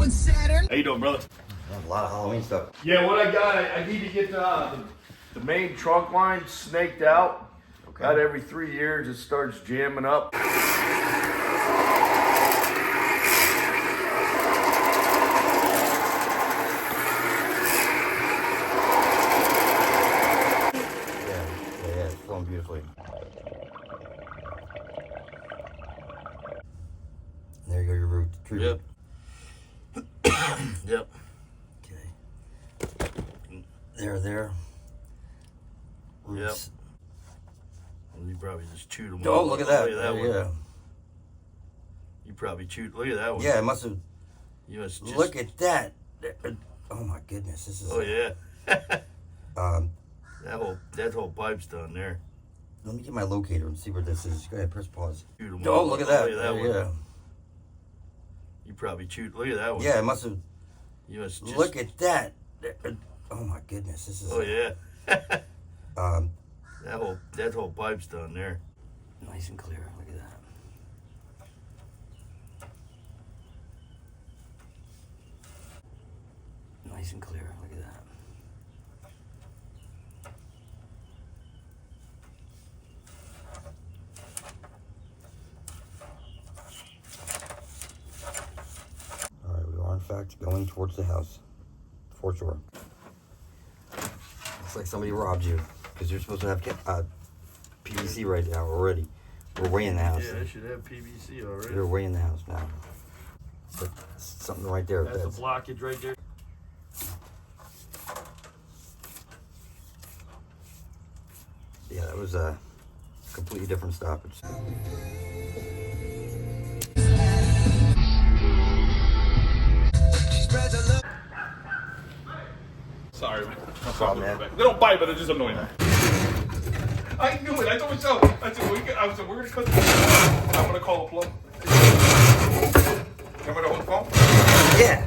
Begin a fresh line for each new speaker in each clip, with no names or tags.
with Saturn.
How you doing, brother?
A lot of Halloween stuff.
Yeah, what I got, I need to get the main trunk line snaked out.
Okay.
About every 3 years, it starts jamming up.
Yeah, it's flowing beautifully. There you go, your root.
Yep. Yep.
Okay. There. Roots.
Well, you probably just chewed them.
Oh, look at that.
Look at that one.
Yeah.
You probably chewed. Look at that one.
Yeah, it must have.
You must just...
Look at that. Oh my goodness, this is.
Oh yeah.
Um.
that whole pipe's done there.
Let me get my locator and see where this is. Go ahead, press pause.
Chewed 'em
Oh,
all.
look at that.
Look at that one.
Yeah.
You probably chewed. Look at that one.
Yeah, it must have.
You must just...
Look at that. Oh my goodness, this is.
Oh yeah.
Um.
that whole pipe's done there.
Nice and clear. Look at that. Nice and clear. Look at that. All right, we are in fact going towards the house, for sure. Looks like somebody robbed you, because you're supposed to have PVC right now already. We're way in the house.
Yeah, I should have PVC already.
You're way in the house now. But something right there.
That's a blockage right there.
Yeah, that was a completely different stoppage.
Sorry, man.
No problem, man.
They don't bite, but they're just annoying. I knew it. I told myself. I said, we're going to cut this. I'm going to call a plumber. Remember to hold the phone?
Yeah.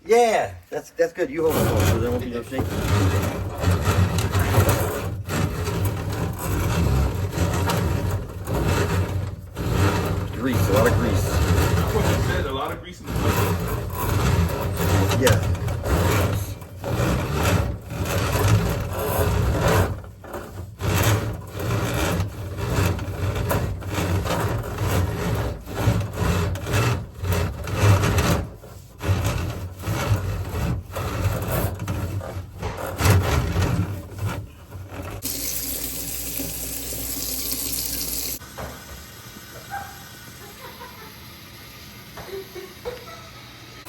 Yeah. That's good. You hold the phone so there won't be no shaking. Grease. A lot of grease.
That's what you said. A lot of grease in the place.
Yeah.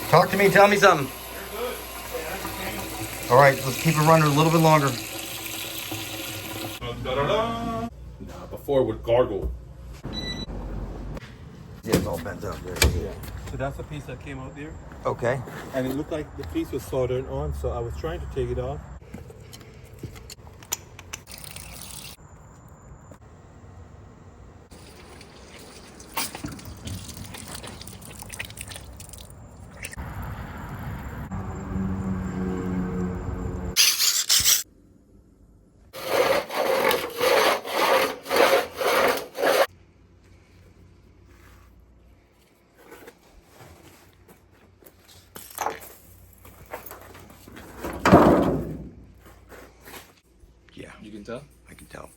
Talk to me, tell me something. All right, let's keep it running a little bit longer.
Nah, before it would gargle.
Yeah, it's all bent up there.
Yeah. So that's the piece that came out there.
Okay.
And it looked like the piece was soldered on, so I was trying to take it off.
Yeah,
You can tell?
I can tell.